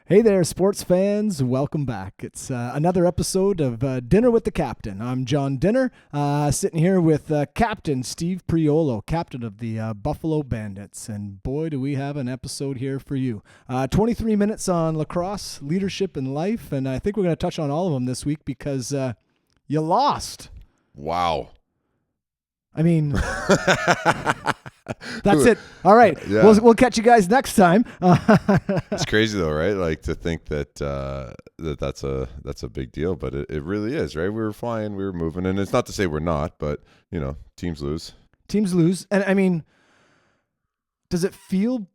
Hey there, sports fans. Welcome back. It's another episode of Dinner with the Captain. I'm John Dinner, sitting here with Captain Steve Priolo, captain of the Buffalo Bandits. And boy, do we have an episode here for you. 23 minutes on lacrosse, leadership, and life. And I think we're going to touch on all of them this week because you lost. Wow. I mean, that's it. All right. Yeah. We'll catch you guys next time. It's crazy though, right? Like to think that that's a big deal, but it really is, right? We were flying, we were moving, and it's not to say we're not, but teams lose. Teams lose. And I mean, does it feel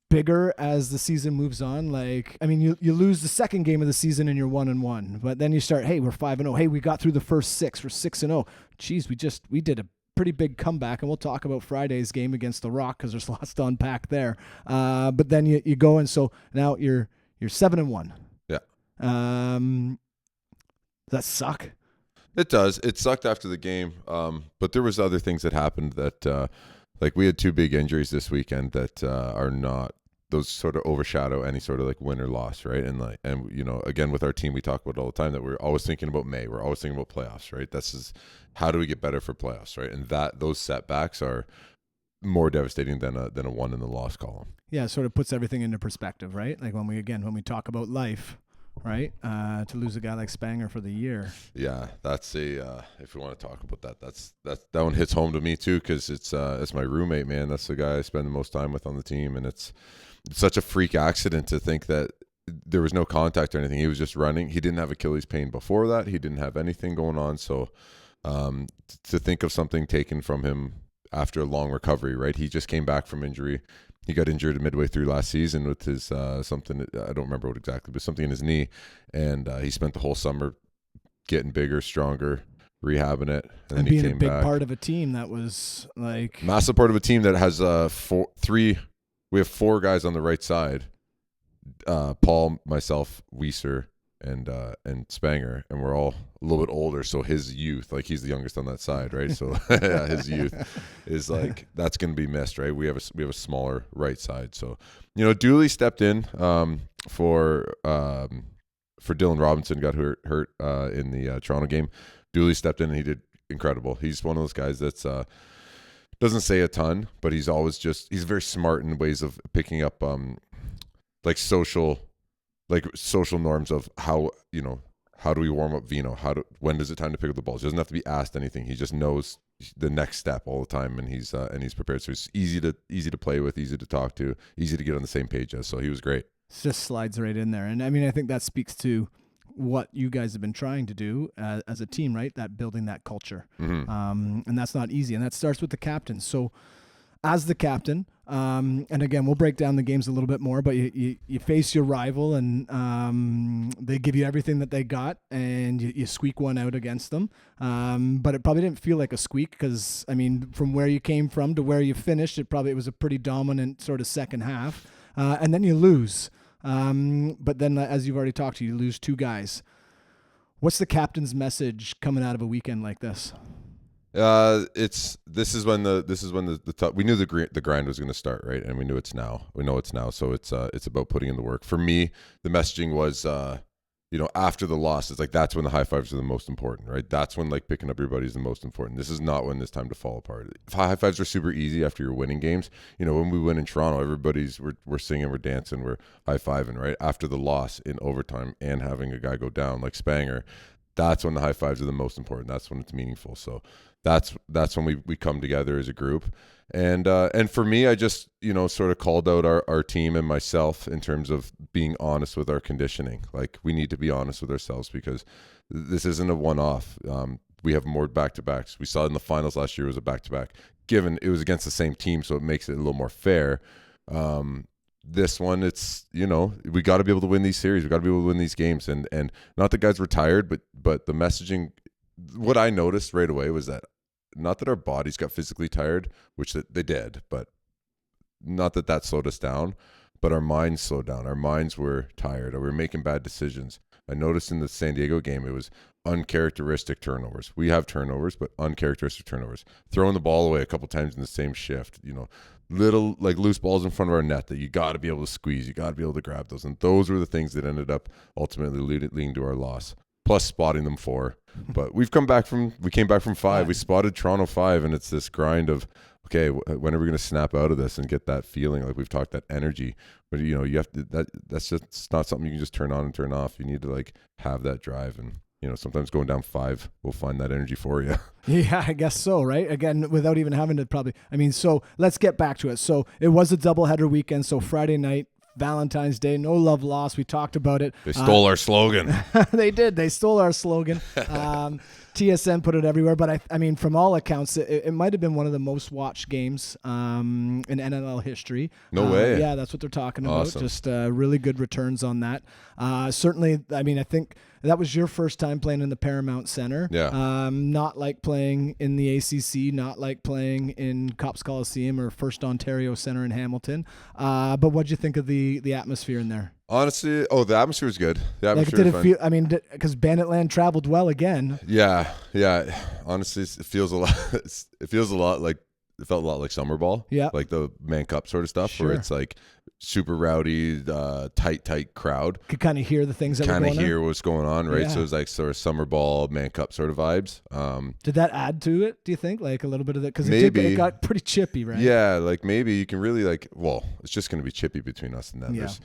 bigger as the season moves on? Like, I mean, you lose the second game of the season and you're 1-1, but then you start, hey, we're 5-0. Hey, we got through the first six. We're 6-0. Geez, we did a pretty big comeback, and we'll talk about Friday's game against the Rock because there's lots to unpack there. But then you go, and so now you're 7-1. Yeah. Does that suck? It does. It sucked after the game, but there was other things that happened that, like we had two big injuries this weekend that are not. Those sort of overshadow any sort of like win or loss, right? And again, with our team, we talk about it all the time that we're always thinking about May. We're always thinking about playoffs, right? This is how do we get better for playoffs, right? And those setbacks are more devastating than a one in the loss column. Yeah, it sort of puts everything into perspective, right? Like when we talk about life, right? To lose a guy like Spanger for the year. Yeah, that's if we want to talk about that one hits home to me too, because it's my roommate, man. That's the guy I spend the most time with on the team, and it's such a freak accident to think that there was no contact or anything. He was just running. He didn't have Achilles pain before that. He didn't have anything going on. So to think of something taken from him after a long recovery, right? He just came back from injury. He got injured midway through last season with his something. I don't remember what exactly, but something in his knee. And he spent the whole summer getting bigger, stronger, rehabbing it. And then being he came a big back. part of a team that was like Massive part of a team that has we have four guys on the right side, Paul, myself, Weiser, and Spanger, and we're all a little bit older. So his youth, like he's the youngest on that side, right? So yeah, his youth is like that's going to be missed, right? We have a smaller right side. So Dooley stepped in for Dylan Robinson got hurt in the Toronto game. Dooley stepped in and he did incredible. He's one of those guys that's doesn't say a ton, but he's he's very smart in ways of picking up like social norms of how do we warm up Vino? When is it time to pick up the balls? He doesn't have to be asked anything. He just knows the next step all the time, and he's prepared. So he's easy to play with, easy to talk to, easy to get on the same page as. So he was great. It just slides right in there. And I mean, I think that speaks to what you guys have been trying to do as a team, right? That building that culture. Mm-hmm. And that's not easy. And that starts with the captain. So as the captain, and again, we'll break down the games a little bit more, but you face your rival and they give you everything that they got and you squeak one out against them. But it probably didn't feel like a squeak because, I mean, from where you came from to where you finished, it was a pretty dominant sort of second half. And then you lose. But then, as you've already talked to, you lose two guys. What's the captain's message coming out of a weekend like this? This is when the we knew the grind was going to start, right? And we know it's now. So it's about putting in the work. For me, the messaging was, after the loss, it's like that's when the high fives are the most important, right? That's when like picking up your buddies is the most important. This is not when it's time to fall apart. If high fives are super easy after you're winning games, when we win in Toronto, we're singing, we're dancing, we're high fiving, right? After the loss in overtime and having a guy go down like Spanger, that's when the high fives are the most important. That's when it's meaningful. So that's when we come together as a group. And for me, I just, sort of called out our team and myself in terms of being honest with our conditioning. Like we need to be honest with ourselves because this isn't a one-off. We have more back-to-backs. We saw it in the finals last year, it was a back-to-back. Given it was against the same team, so it makes it a little more fair. This one, it's, we got to be able to win these series. We got to be able to win these games. And not that guys were tired, but the messaging, what I noticed right away was that not that our bodies got physically tired, which they did, but not that slowed us down, but our minds slowed down. Our minds were tired. We were making bad decisions. I noticed in the San Diego game, it was uncharacteristic turnovers. We have turnovers, but uncharacteristic turnovers. Throwing the ball away a couple times in the same shift, little like loose balls in front of our net that you got to be able to squeeze. You got to be able to grab those. And those were the things that ended up ultimately leading to our loss. Plus spotting them 4. But we came back from 5. Yeah. We spotted Toronto 5, and it's this grind of, okay, when are we going to snap out of this and get that feeling? Like we've talked, that energy. But you have to, that's just not something you can just turn on and turn off. You need to like have that drive, and sometimes going down 5 will find that energy for you. Yeah, I guess so, right? Again, without even having to probably, so let's get back to it. So it was a doubleheader weekend. So Friday night, Valentine's Day, no love lost. We talked about it. They stole our slogan. They did. They stole our slogan. TSN put it everywhere. But I mean, from all accounts, it might have been one of the most watched games in NLL history. No way. Yeah, that's what they're talking Awesome. about. Just really good returns on that. Certainly, I mean, I think that was your first time playing in the Paramount Center. Yeah. Not like playing in the ACC, not like playing in Copps Coliseum or First Ontario Center in Hamilton. But what'd you think of the atmosphere in there? Honestly, the atmosphere was good. The Like, atmosphere did was it fun. feel? Because Banditland traveled well again. Yeah. Honestly, it feels a lot. It feels a lot like, it felt a lot like summer ball. Yeah. Like the Man Cup sort of stuff, Sure. where it's like super rowdy, tight crowd. Could kind of hear the things that were Kind going of hear what's going on, right? Yeah. So it's like sort of summer ball, Man Cup sort of vibes. Did that add to it? Do you think, like a little bit of that? Because Maybe. it got pretty chippy, right? Yeah, like maybe you can really it's just going to be chippy between us and them. Yeah. There's,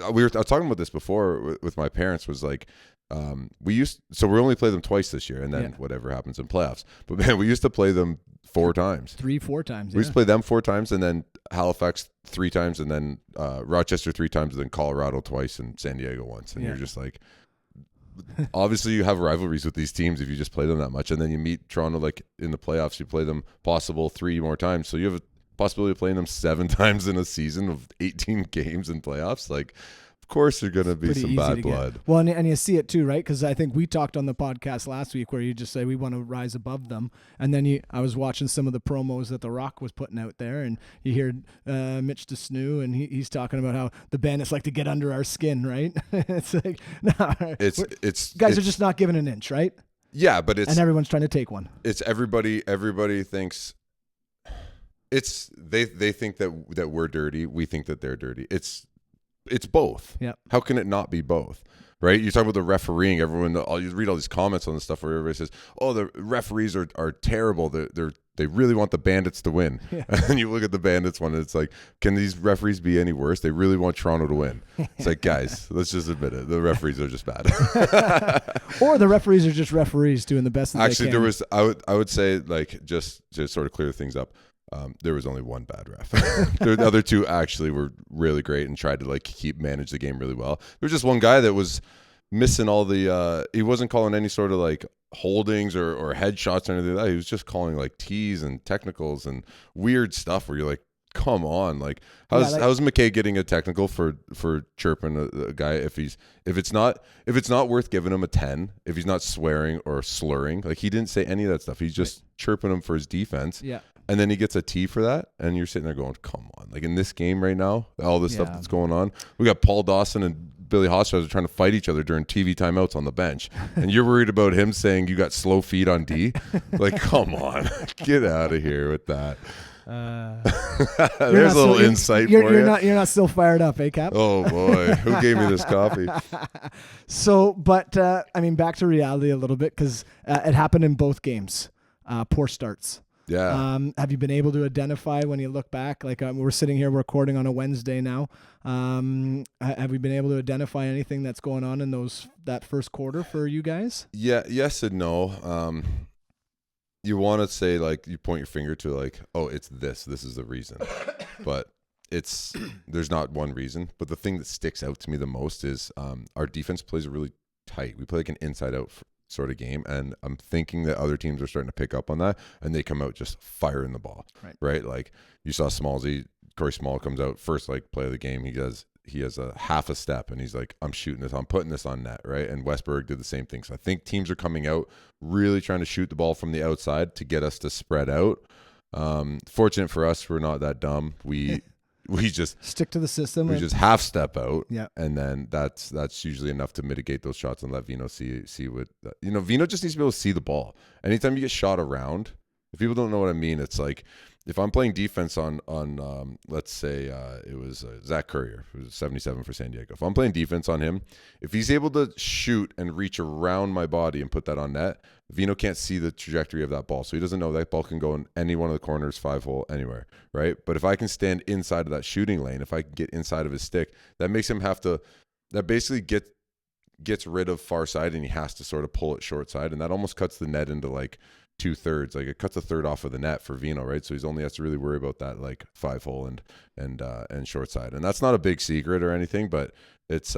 I was talking about this before with my parents, was like, we only play them twice this year, and then whatever happens in playoffs. But man, we used to play them 4 times. 3-4 times. We used to play them 4 times, and then Halifax 3 times, and then Rochester 3 times, and then Colorado twice, and San Diego once. And you're just like, obviously you have rivalries with these teams if you just play them that much, and then you meet Toronto like in the playoffs, you play them possible 3 more times, so you have a possibility of playing them 7 times in a season of 18 games in playoffs. Like, of course there's going to be some bad blood. Well, and you see it too, right? Because I think we talked on the podcast last week where you just say we want to rise above them, and then I was watching some of the promos that The Rock was putting out there, and you hear Mitch DeSnoo, and he's talking about how the Bandits like to get under our skin, right? It's like, guys are just not giving an inch, right? Yeah, but and everyone's trying to take one. It's everybody thinks they think that we're dirty. We think that they're dirty. It's both. Yeah. How can it not be both? Right? You talk about the refereeing. You read all these comments on the stuff where everybody says, "Oh, the referees are terrible. They really want the Bandits to win." Yeah. And you look at the Bandits one, and it's like, can these referees be any worse? They really want Toronto to win. It's like, guys, let's just admit it. The referees are just bad. Or the referees are just referees doing the best that Actually, they can. I would say, like, just to sort of clear things up, there was only one bad ref. The other 2 actually were really great and tried to like manage the game really well. There was just one guy that was missing all the he wasn't calling any sort of like holdings or headshots or anything like that. He was just calling like tees and technicals and weird stuff where you're like, come on, like how's McKay getting a technical for chirping a guy if it's not worth giving him a 10, if he's not swearing or slurring? Like, he didn't say any of that stuff. He's just chirping him for his defense. Yeah. And then he gets a T for that, and you're sitting there going, come on. Like, in this game right now, all this stuff that's going on, we got Paul Dawson and Billy Hostreiser trying to fight each other during TV timeouts on the bench, and you're worried about him saying you got slow feet on D? Like, come on. Get out of here with that. There's a little insight for you. You're not still fired up, Cap? Oh, boy. Who gave me this coffee? So, but, back to reality a little bit, because it happened in both games. Poor starts. Yeah. Have you been able to identify when you look back? Like, we're sitting here recording on a Wednesday now. Have we been able to identify anything that's going on in that first quarter for you guys? Yeah. Yes and no. You want to say, like, you point your finger to like, oh, it's this is the reason, but there's not one reason. But the thing that sticks out to me the most is our defense plays really tight. We play like an inside out sort of game, and I'm thinking that other teams are starting to pick up on that, and they come out just firing the ball. Right? Like, you saw Corey Small comes out first, like, play of the game. He has a half a step, and he's like, I'm shooting this, I'm putting this on net, right? And Westberg did the same thing. So I think teams are coming out really trying to shoot the ball from the outside to get us to spread out. Fortunate for us, we're not that dumb. We we just stick to the system. We just half step out, Yeah. and then that's usually enough to mitigate those shots and let Vino see what Vino just needs to be able to see the ball. Anytime you get shot around, if people don't know what I mean, it's like if I'm playing defense on let's say it was Zach Courier, who was 77 for San Diego. If I'm playing defense on him, if he's able to shoot and reach around my body and put that on net, Vino can't see the trajectory of that ball, so he doesn't know that ball can go in any one of the corners, 5-hole, anywhere, right? But if I can stand inside of that shooting lane, if I can get inside of his stick, that makes him have to. That basically gets rid of far side, and he has to sort of pull it short side, and that almost cuts the net into like 2/3. Like it cuts a third off of the net for Vino, right? So he's only has to really worry about that like 5-hole and short side, and that's not a big secret or anything, but it's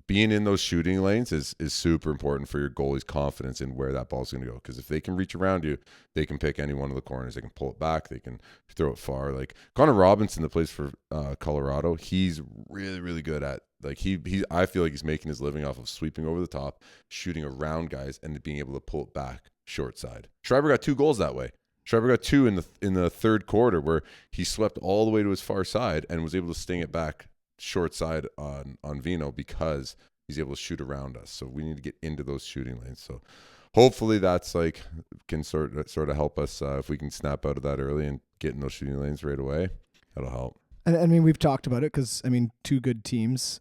being in those shooting lanes is super important for your goalie's confidence in where that ball's going to go. Because if they can reach around you, they can pick any one of the corners. They can pull it back. They can throw it far. Like Connor Robinson, that plays for Colorado, he's really, really good at like I feel like he's making his living off of sweeping over the top, shooting around guys, and being able to pull it back short side. Schreiber got 2 goals that way. Schreiber got 2 in the third quarter where he swept all the way to his far side and was able to sting it back short side on Vino because he's able to shoot around us. So we need to get into those shooting lanes. So hopefully that's like can sort of help us if we can snap out of that early and get in those shooting lanes right away. That'll help. And I mean, we've talked about it because I mean, 2 good teams.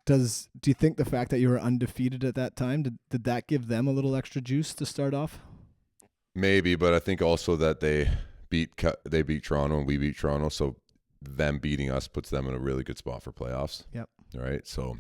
Do you think the fact that you were undefeated at that time did that give them a little extra juice to start off? Maybe, but I think also that they beat Toronto and we beat Toronto, so them beating us puts them in a really good spot for playoffs. Yep. Right. So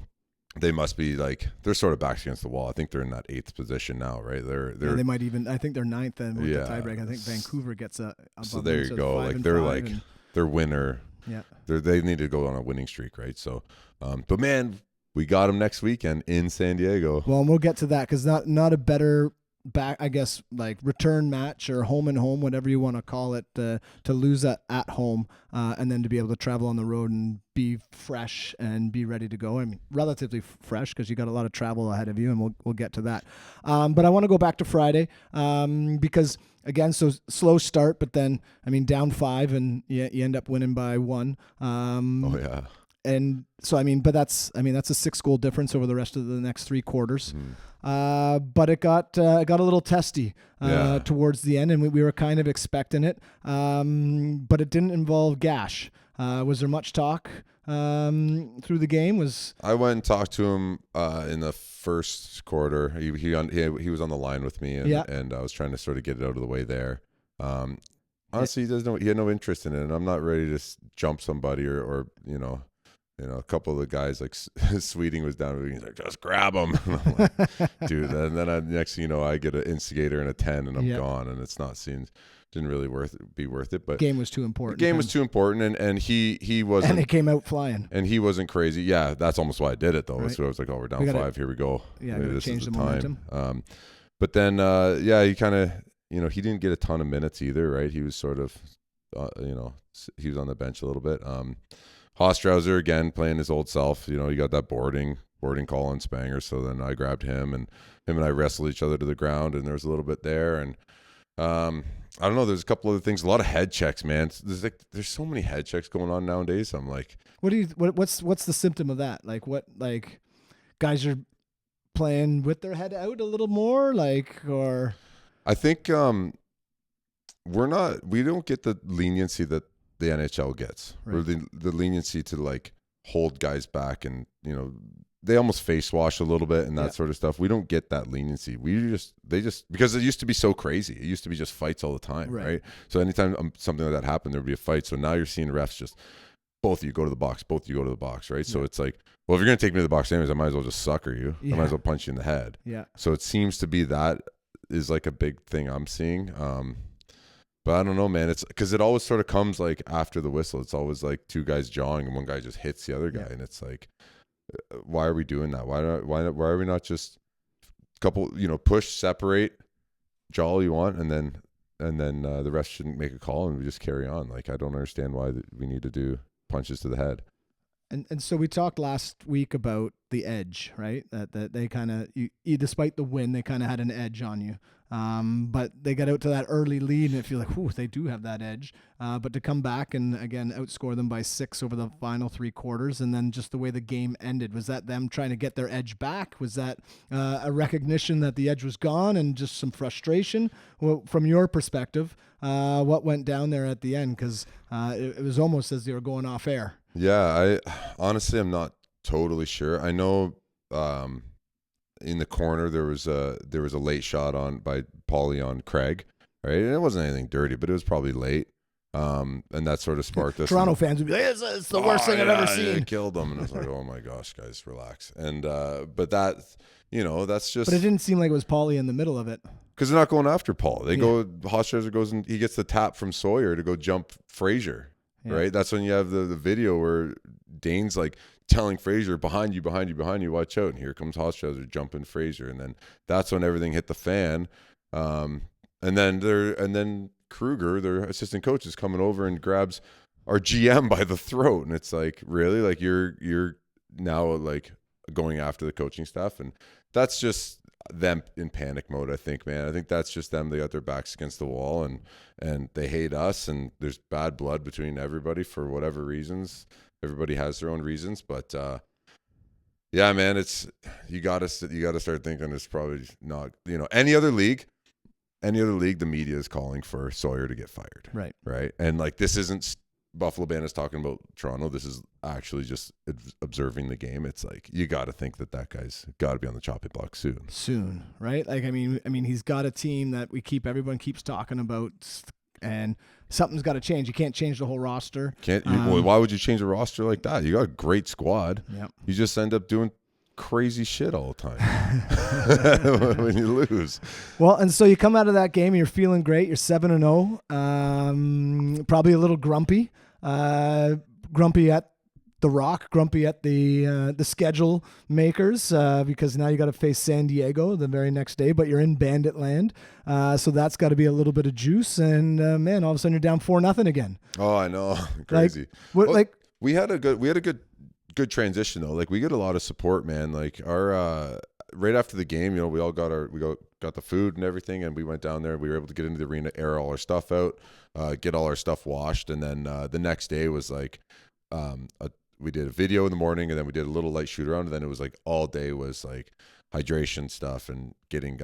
they must be like they're sort of backs against the wall. I think they're in that 8th position now, right? They might even. I think they're 9th then with the tiebreak. I think Vancouver gets a. So there you go. Like they're like they're winner. Yeah. They need to go on a winning streak, right? So, but man, we got them next weekend in San Diego. Well, and we'll get to that because not a better back, I guess, like return match or home and home, whatever you want to call it, to lose at home and then to be able to travel on the road and be fresh and be ready to go. I mean, relatively fresh because you got a lot of travel ahead of you, and we'll get to that. But I want to go back to Friday because again, so slow start, but then I mean down 5 and you end up winning by 1. Oh yeah. And so, but that's a 6-goal difference over the rest of the next 3 quarters. But it got a little testy towards the end, and we were kind of expecting it. But it didn't involve Gash. Was there much talk through the game? I went and talked to him in the first quarter. He was on the line with me, and I was trying to sort of get it out of the way there. Honestly, he had no interest in it, and I'm not ready to jump somebody or a couple of the guys like Sweeting was down. He's like, just grab him, like, dude. And then next thing you know, I get an instigator and a 10, and I'm gone. And it's not didn't really be worth it. But game was too important. The game was too important, and he wasn't. And it came out flying. And he wasn't crazy. Yeah, that's almost why I did it though. Right. So I was like, oh, we're down 5. Here we go. Yeah, maybe this change the momentum. But then he kind of he didn't get a ton of minutes either, right? He was sort of he was on the bench a little bit. Hostrauser again playing his old self. You got that boarding call on Spanger. So then I grabbed him and I wrestled each other to the ground, and there was a little bit there. And I don't know. There's a couple other things. A lot of head checks, man. There's so many head checks going on nowadays. I'm like, what's the symptom of that? Like what? Like guys are playing with their head out a little more, or I think we don't get the leniency that the NHL gets, right, or the leniency to like hold guys back, and they almost face wash a little bit and that sort of stuff. We don't get that leniency. They just because it used to be so crazy. It used to be just fights all the time, right? So anytime something like that happened, there would be a fight. So now you're seeing refs just both of you go to the box, right? So it's like, well, if you're gonna take me to the box anyways, I might as well just sucker you. I might as well punch you in the head. Yeah. So it seems to be that is like a big thing I'm seeing. But I don't know, man. It's because it always sort of comes like after the whistle. It's always like 2 guys jawing and one guy just hits the other guy, and it's like, why are we doing that? Why are we not just a couple? Push, separate, jaw all you want, and then the rest shouldn't make a call and we just carry on. Like I don't understand why we need to do punches to the head. And so we talked last week about the edge, right? That they kind of, you despite the win, they kind of had an edge on you. But they got out to that early lead, and I feel like, whew, they do have that edge. But to come back and again outscore them by 6 over the final 3 quarters, and then just the way the game ended, was that them trying to get their edge back? Was that a recognition that the edge was gone and just some frustration? Well, from your perspective, what went down there at the end? Because it was almost as they were going off air. Yeah, I honestly I'm not totally sure. I know in the corner there was a late shot on by Paulie on Craig, right? And it wasn't anything dirty, but it was probably late. And that sort of sparked us. Toronto fans would be like, it's the worst thing I've ever seen. It killed them. And I was like, oh my gosh, guys, relax. And but that, that's just. But it didn't seem like it was Paulie in the middle of it. Because they're not going after Paul. They go, Hofstadter goes and he gets the tap from Sawyer to go jump Fraser. Right, that's when you have the video where Dane's like telling Fraser, behind you, watch out, and here comes Hofstadter jumping Fraser, and then that's when everything hit the fan. And then Kruger, their assistant coach, is coming over and grabs our GM by the throat, and it's like, really, like you're now like going after the coaching staff, and that's just them in panic mode. I think that's just them. They got their backs against the wall, and they hate us, and there's bad blood between everybody for whatever reasons. Everybody has their own reasons, but yeah, man, it's you gotta start thinking it's probably not, any other league, the media is calling for Sawyer to get fired, right, and like this isn't Buffalo Bandits talking about Toronto. This is actually just observing the game. It's like you got to think that guy's got to be on the chopping block soon, right? Like I mean, he's got a team that everyone keeps talking about, and something's got to change. You can't change the whole roster. Why would you change a roster like that? You got a great squad. Yep. You just end up doing crazy shit all the time when you lose. Well, and so you come out of that game, you're feeling great. You're 7-0. Probably a little grumpy. Grumpy at the Rock, grumpy at the schedule makers, because now you got to face San Diego the very next day, but you're in Bandit land, so that's got to be a little bit of juice. And man, all of a sudden you're down 4-0 again. Oh, I know, crazy. We had a good transition though. Like we get a lot of support, man. Like our right after the game, we all got the food and everything, and we went down there. We were able to get into the arena, air all our stuff out, get all our stuff washed, and then the next day was like we did a video in the morning, and then we did a little light shoot around, and then it was like all day was like hydration stuff and getting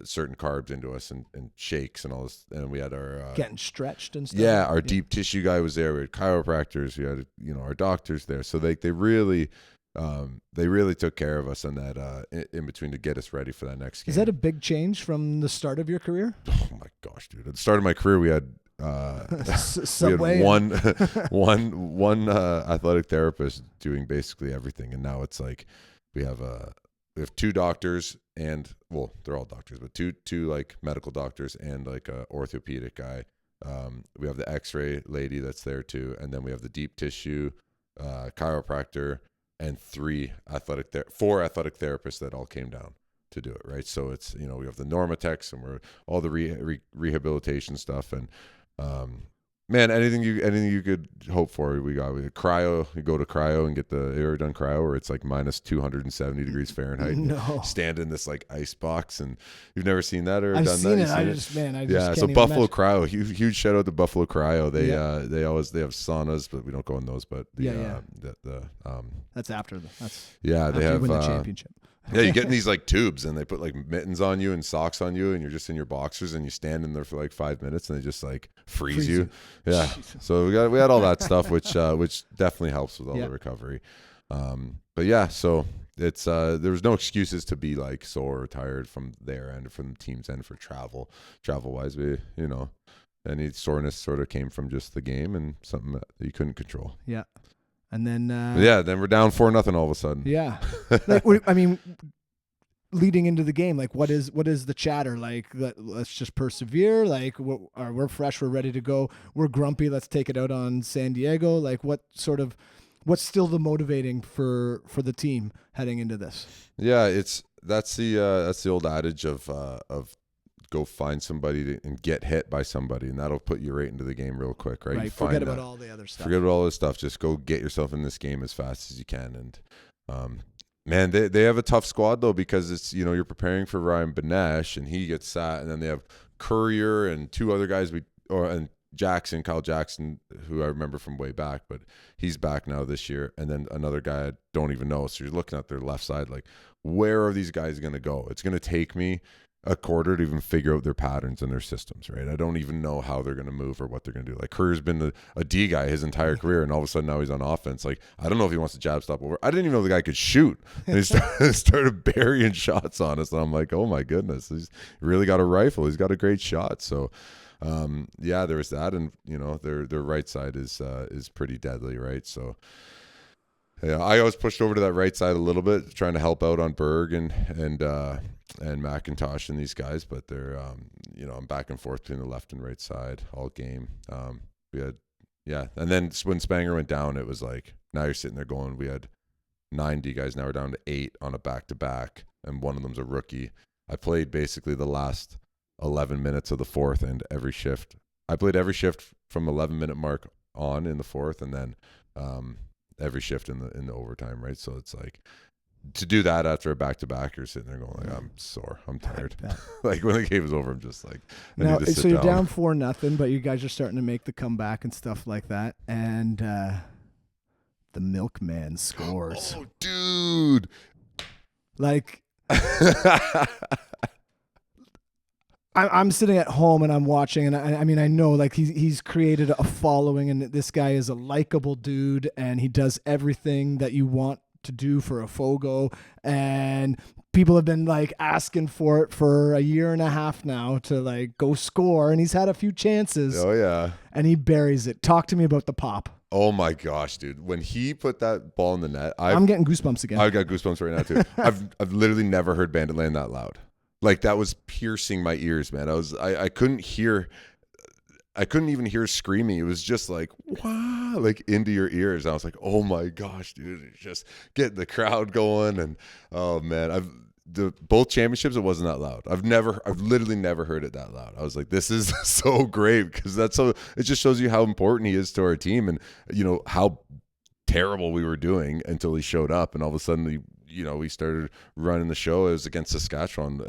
certain carbs into us and shakes and all this. And we had our getting stretched and stuff. Yeah, our deep tissue guy was there. We had chiropractors. We had our doctors there. So they really took care of us on that in between to get us ready for that next game. Is that a big change from the start of your career? Oh my gosh, dude! At the start of my career, we had Subway. We had one athletic therapist doing basically everything, and now it's like we have 2 doctors, and well, they're all doctors, but two like medical doctors and like a orthopedic guy. We have the X-ray lady that's there too, and then we have the deep tissue chiropractor and 4 athletic therapists that all came down to do it, right? So it's we have the Normatex, and we're all the rehabilitation stuff, and man, anything you could hope for, we got cryo. You go to cryo and get the air done cryo, where it's like minus 270 degrees Fahrenheit. No. Stand in this like ice box, and you've never seen that or I've done seen that. I just yeah. can't So even Buffalo imagine. Cryo, huge shout out to Buffalo Cryo. They have saunas, but we don't go in those. But that's after that's they after you have win the championship. Yeah, you get in these like tubes, and they put like mittens on you and socks on you, and you're just in your boxers, and you stand in there for like 5 minutes, and they just like freeze you. Yeah, so we had all that stuff, which definitely helps with all the recovery. But yeah, so it's there was no excuses to be like sore or tired from their end or from the team's end for travel wise. We any soreness sort of came from just the game and something that you couldn't control. Yeah. And then then we're down 4-0 all of a sudden. Yeah. Like, I mean, leading into the game, like what is the chatter? Like, let's just persevere. Like we're fresh, we're ready to go. We're grumpy, let's take it out on San Diego. Like what's still the motivating for the team heading into this? Yeah, that's the old adage of go find somebody and get hit by somebody, and that'll put you right into the game real quick, right? Right. You Forget find about that. all the other stuff. Forget about all this stuff. Just go get yourself in this game as fast as you can. And man, they have a tough squad though, because it's, you know, you're preparing for Ryan Benesh and he gets sat, and then they have Courier and two other guys and Kyle Jackson, who I remember from way back, but he's back now this year, and then another guy I don't even know. So you're looking at their left side, like, where are these guys going to go? It's going to take me a quarter to even figure out their patterns and their systems, right? I don't even know how they're going to move or what they're going to do. Like, Courier's been a D guy his entire career, and all of a sudden now he's on offense. Like, I don't know if he wants to jab stop over. I didn't even know the guy could shoot. And he started burying shots on us, and I'm like, oh my goodness, he's really got a rifle. He's got a great shot. So yeah, there was that, and you know, their right side is pretty deadly, right? So yeah, I always pushed over to that right side a little bit, trying to help out on Berg and McIntosh and these guys, but they're you know, I'm back and forth between the left and right side all game. We had and then when Spanger went down, it was like, now you're sitting there going, we had 9 D guys, now we're down to 8 on a back-to-back, and one of them's a rookie. I played basically the last 11 minutes of the fourth, and every shift I played every shift from 11-minute mark on in the fourth, and then every shift in the overtime, right? So it's like, to do that after a back-to-back, you're sitting there going like, I'm sore, I'm tired. Like, when the game was over, I'm just like, I need to sit so you're down. down 4-0, but you guys are starting to make the comeback and stuff like that, and the milkman scores. Oh, dude. Like, I'm sitting at home and I'm watching, and I mean, I know, like, he's created a following, and this guy is a likable dude, and he does everything that you want to do for a Fogo, and people have been like asking for it for a year and a half now to like go score, and he's had a few chances. Oh yeah. And he buries it. Talk to me about the pop. Oh my gosh, dude! When he put that ball in the net, I'm getting goosebumps again. I've got goosebumps right now too. I've literally never heard Bandit land that loud. Like, that was piercing my ears, man. I couldn't hear. I couldn't even hear screaming. It was just like, wow, like into your ears. I was like, oh my gosh, dude, it's just getting the crowd going. And oh man, both championships, it wasn't that loud. I've literally never heard it that loud. I was like, this is so great, because it just shows you how important he is to our team, and you know how terrible we were doing until he showed up, and all of a sudden we started running the show. It was against Saskatchewan,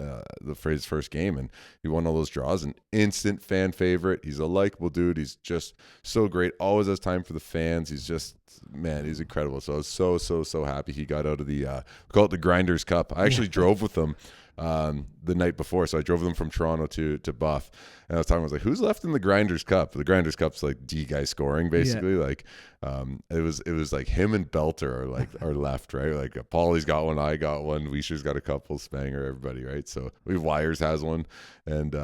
his first game, and he won all those draws. An instant fan favorite. He's a likable dude. He's just so great. Always has time for the fans. He's just, man, he's incredible. So I was so happy he got out of the we call it the Grinders Cup. I actually drove with them the night before, so I drove them from Toronto to Buff, and I was like, who's left in the Grinders Cup? The Grinders Cup's like D guy scoring, basically. Like it was like him and Belter are left, right? Like, Paulie's got one, I got one, Weisher's got a couple, Spanger, everybody, right? So Wires has one, and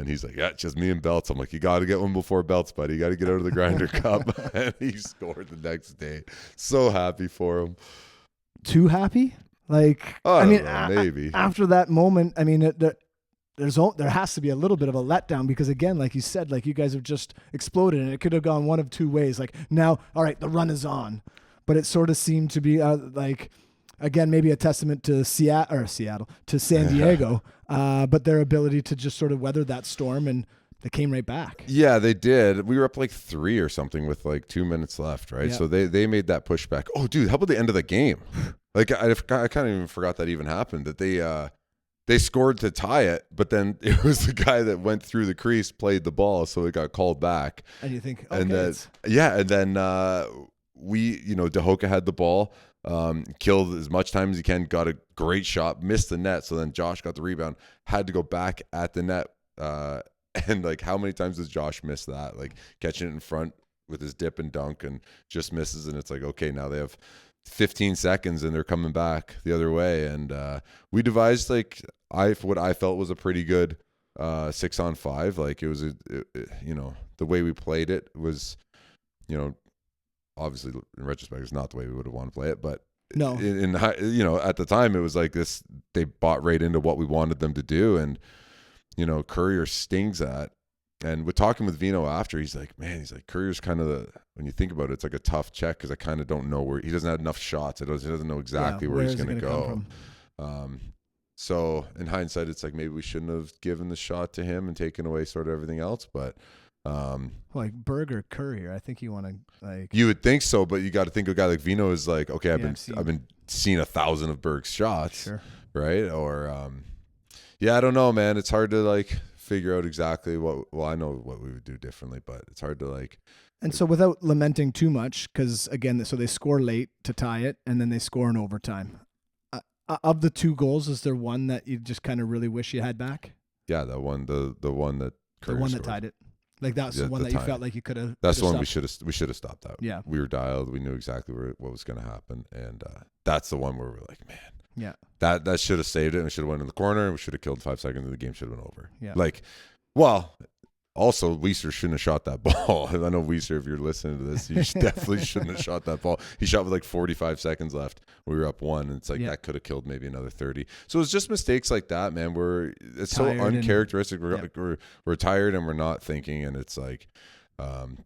he's like, yeah, it's just me and Belts. I'm like, you got to get one before Belts, buddy. You got to get out of the Grinder Cup. And he scored the next day. So happy for him. Too happy? Like, I mean, maybe after that moment, I mean, there has to be a little bit of a letdown, because again, like you said, like, you guys have just exploded, and it could have gone one of two ways. Like, now, all right, the run is on, but it sort of seemed to be like, again, maybe a testament to San Diego, but their ability to just sort of weather that storm, and they came right back. Yeah, they did. We were up like 3 or something with like 2 minutes left, right? Yep. So they made that pushback. Oh, dude, how about the end of the game? Like, I kind of even forgot that even happened, that they scored to tie it, but then it was the guy that went through the crease, played the ball, so it got called back. And you think, okay, and then Dahoka had the ball, killed as much time as he can, got a great shot, missed the net, so then Josh got the rebound, had to go back at the net, and like, how many times does Josh miss that? Like, catching it in front with his dip and dunk and just misses, and it's like, okay, now they have 15 seconds and they're coming back the other way. And we devised like what I felt was a pretty good 6-on-5. Like, it was the way we played it was, obviously in retrospect, it's not the way we would have wanted to play it, but no, at the time it was like this. They bought right into what we wanted them to do, and Courier stings that. And we're talking with Vino after, he's like, Courier's kind of when you think about it, it's like a tough check, because I kind of don't know where he doesn't have enough shots. He doesn't know exactly where he's going to go. So in hindsight, it's like maybe we shouldn't have given the shot to him and taken away sort of everything else. But like Burger Courier, I think you want to like. you would think so, but you got to think a guy like Vino is like, okay, I've Yeah, been seeing 1,000 of Berg's shots, Sure. right? Or yeah, I don't know, man. It's hard to like figure out exactly what. Well, I know what we would do differently, but it's hard to like. And so without lamenting too much, because again, so they score late to tie it, and then they score in overtime. Of the 2 goals, is there one that you just kind of really wish you had back? Yeah, the one that Curry The one that scored. tied it. Like that's Yeah, the one the that you tie. felt like you could have. That's the one we should have stopped that. Yeah. We were dialed. We knew exactly what was going to happen, and that's the one where we're like, man, Yeah. that should have saved it. And we should have went in the corner. And we should have killed 5 seconds, and the game should have been over. Yeah. Like, well, also Weiser shouldn't have shot that ball. I know Weiser, if you're listening to this, you definitely shouldn't have shot that ball. He shot with like 45 seconds left. We were up 1, and it's like that could have killed maybe another 30. So it's just mistakes like that, man. It's so uncharacteristic. We're tired and we're not thinking, and it's like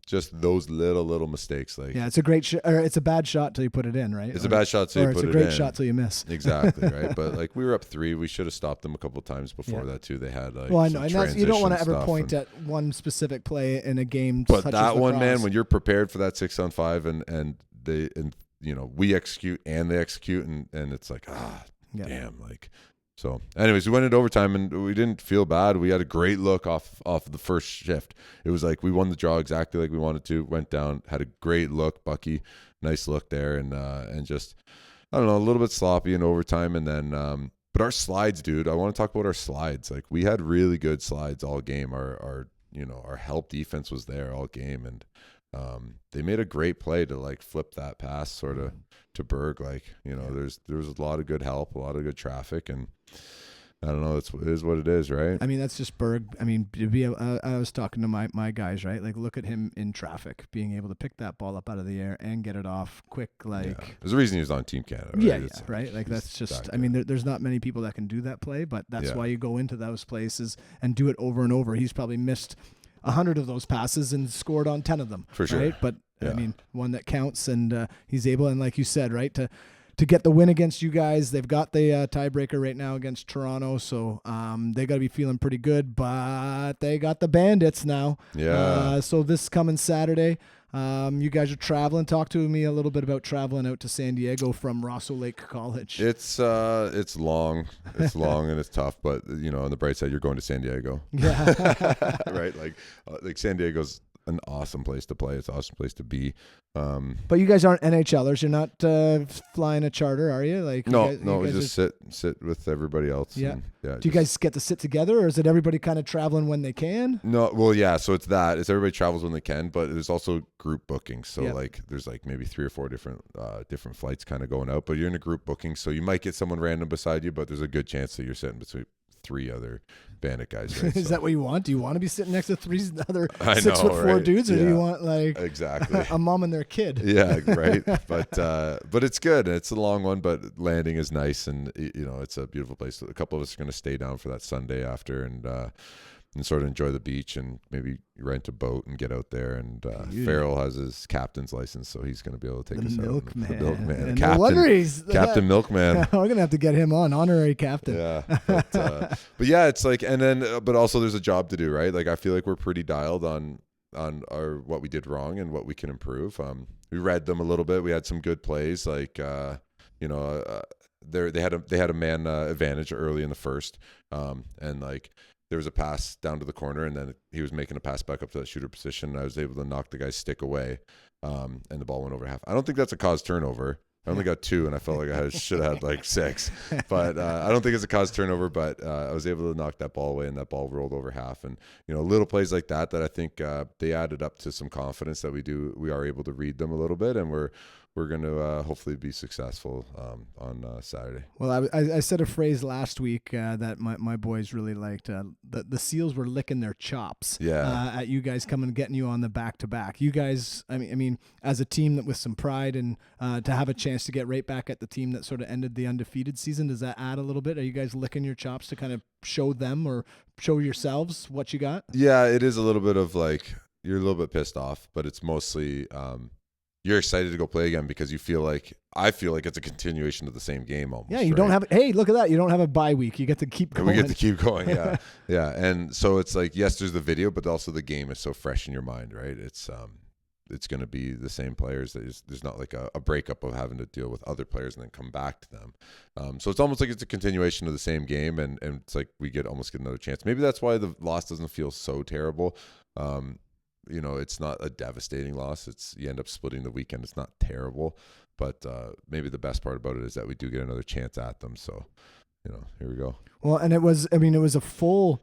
just those little mistakes. Like, yeah, it's a great or it's a bad shot till you put it in, right? It's a bad shot till you put it in. It's a great shot till you miss. Exactly, right? But like we were up 3, we should have stopped them a couple of times before that too. They had like, well, I know, and that's, you don't want to ever point at one specific play in a game. But that one, man, when you're prepared for that 6-on-5 and we execute and they execute, and it's like, damn, like. So anyways, we went into overtime and we didn't feel bad. We had a great look off the first shift. It was like we won the draw exactly like we wanted to. Went down, had a great look, Bucky, nice look there, and just, I don't know, a little bit sloppy in overtime. And then but our slides, dude, I want to talk about our slides. Like, we had really good slides all game. Our help defense was there all game, and they made a great play to like flip that pass sort of to Berg. Like, there was a lot of good help, a lot of good traffic, and I don't know. It is what it is, right? I mean, that's just Berg. I mean, I was talking to my guys, right? Like, look at him in traffic, being able to pick that ball up out of the air and get it off quick. Like, there's a reason he's on Team Canada. Right? Yeah, right. Like, that's just. I mean, there's not many people that can do that play, but that's why you go into those places and do it over and over. He's probably missed 100 of those passes and scored on 10 of them. For sure. Right? But I mean, one that counts, and he's able, and like you said, right, to get the win against you guys. They've got the tiebreaker right now against Toronto, so they got to be feeling pretty good, but they got the Bandits now. Yeah. So this coming Saturday, you guys are traveling. Talk to me a little bit about traveling out to San Diego from Rosso Lake College. It's long. It's long and it's tough, but on the bright side, you're going to San Diego. Yeah. Right? Like San Diego's an awesome place to play. It's an awesome place to be. But you guys aren't NHLers. You're not flying a charter, are you? Like, no, you guys we just sit with everybody else. Yeah. And, Do you guys get to sit together, or is it everybody kind of traveling when they can? No, well, yeah. So it's everybody travels when they can, but there's also group bookings. So like, there's like maybe 3 or 4 different flights kind of going out. But you're in a group booking, so you might get someone random beside you, but there's a good chance that you're sitting between 3 other Bandit guys. Right? Is that what you want? Do you want to be sitting next to 3 other 6'4" right? dudes, or do you want like exactly a mom and their kid? Yeah, right. But it's good. It's a long one, but landing is nice, and it's a beautiful place. A couple of us are going to stay down for that Sunday after, and sort of enjoy the beach and maybe rent a boat and get out there. And Farrell has his captain's license, so he's going to be able to take us milkman. out. The milkman. And no wonder he's Captain Milkman. We're going to have to get him on, honorary captain. Yeah. But yeah, it's like, and then, but also there's a job to do, right? Like, I feel like we're pretty dialed on our what we did wrong and what we can improve. We read them a little bit. We had some good plays, like they had a man advantage early in the first, and like there was a pass down to the corner, and then he was making a pass back up to that shooter position, and I was able to knock the guy's stick away, and the ball went over half. I don't think that's a cause turnover. I only got 2, and I felt like I should have had like 6. But I don't think it's a cause turnover, but I was able to knock that ball away, and that ball rolled over half. And, little plays like that I think they added up to some confidence that we are able to read them a little bit, and we're going to hopefully be successful on Saturday. Well, I said a phrase last week that my boys really liked. The Seals were licking their chops at you guys coming and getting you on the back-to-back. You guys, I mean, as a team that with some pride, and to have a chance to get right back at the team that sort of ended the undefeated season, does that add a little bit? Are you guys licking your chops to kind of show them or show yourselves what you got? Yeah, it is a little bit of like, you're a little bit pissed off, but it's mostly you're excited to go play again because I feel like it's a continuation of the same game almost. Yeah, you don't have. Hey, look at that! You don't have a bye week. You get to keep going. We get to keep going. Yeah, yeah. And so it's like, yes, there's the video, but also the game is so fresh in your mind, right? It's going to be the same players. There's not like a breakup of having to deal with other players and then come back to them. So it's almost like it's a continuation of the same game, and it's like we almost get another chance. Maybe that's why the loss doesn't feel so terrible. It's not a devastating loss. You end up splitting the weekend. It's not terrible, but maybe the best part about it is that we do get another chance at them. So, here we go. Well, and it was a full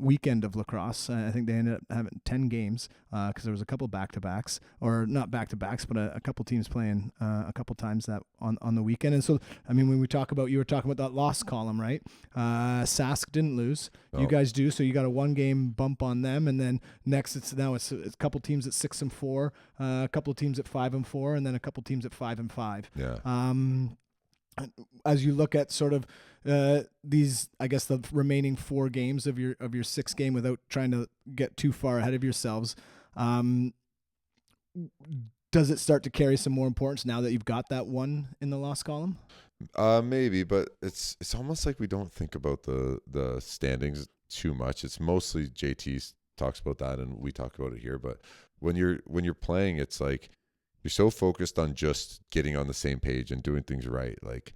weekend of lacrosse. I think they ended up having 10 games because there was a couple back-to-backs, or not back-to-backs, but a couple teams playing a couple times that on the weekend. And so, when we you were talking about that loss column, right? Sask didn't lose. No. You guys do. So you got a 1-game bump on them, and then next it's a couple teams at 6-4, a couple of teams at 5-4, and then a couple teams at 5-5. Yeah. As you look at sort of these, I guess the remaining 4 games of your 6 game, without trying to get too far ahead of yourselves, does it start to carry some more importance now that you've got that one in the loss column? Maybe, but it's almost like we don't think about the standings too much. It's mostly JT talks about that, and we talk about it here. But when you're playing, it's like you're so focused on just getting on the same page and doing things right. Like,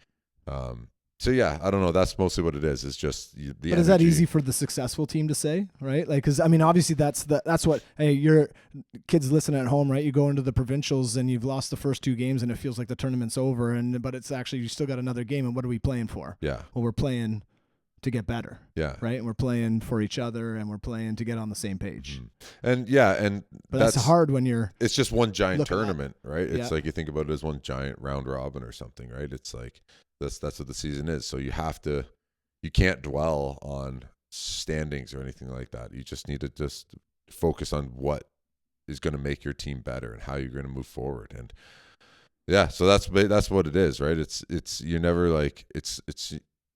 so yeah, I don't know. That's mostly what it is. It's just the But is that easy for the successful team to say, right? Like, because obviously that's what. Hey, your kids listening at home, right? You go into the provincials and you've lost the first 2 games, and it feels like the tournament's over. But it's actually, you still got another game. And what are we playing for? Yeah. Well, we're playing to get better. Yeah. Right. And we're playing for each other, and we're playing to get on the same page. Mm-hmm. But that's hard when it's just one giant tournament, right? Yeah. It's like you think about it as one giant round robin or something, right? It's like that's what the season is. So you can't dwell on standings or anything like that. You just need to just focus on what is going to make your team better and how you're going to move forward. And yeah, so that's what it is, right? It's you're never like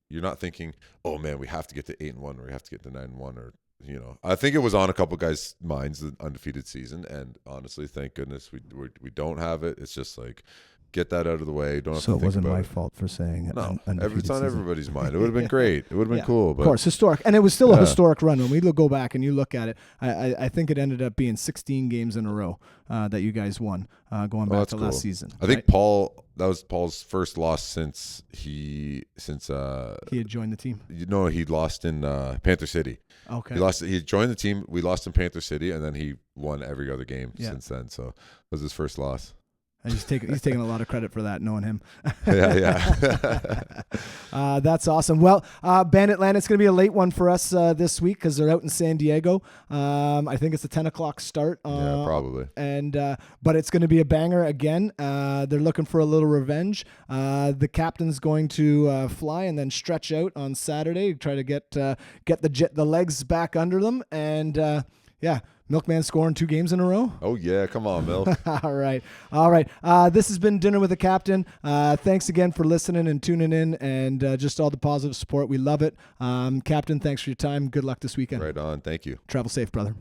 you're not thinking, oh man, we have to get to 8-1 or we have to get to 9-1, or I think it was on a couple guys' minds, the undefeated season, and honestly, thank goodness we don't have it. It's just like, get that out of the way. Don't have to think about it. So it wasn't my fault for saying it. No, it's on everybody's mind. It would have been great. It would have been cool. But, of course, historic. And it was still a historic run. When we go back and you look at it, I think it ended up being 16 games in a row that you guys won going back to last season. I think that was Paul's first loss since he had joined the team. He lost in Panther City. Okay. He joined the team. We lost in Panther City, and then he won every other game since then. So it was his first loss. And he's taking a lot of credit for that, knowing him. Yeah. That's awesome. Well, Bandit Land, it's going to be a late one for us this week because they're out in San Diego. I think it's a 10 o'clock start. Yeah, probably. But it's going to be a banger again. They're looking for a little revenge. The captain's going to fly and then stretch out on Saturday, try to get the legs back under them, and Milkman scoring 2 games in a row. Oh, yeah. Come on, Milk. All right. This has been Dinner with the Captain. Thanks again for listening and tuning in, and just all the positive support. We love it. Captain, thanks for your time. Good luck this weekend. Right on. Thank you. Travel safe, brother.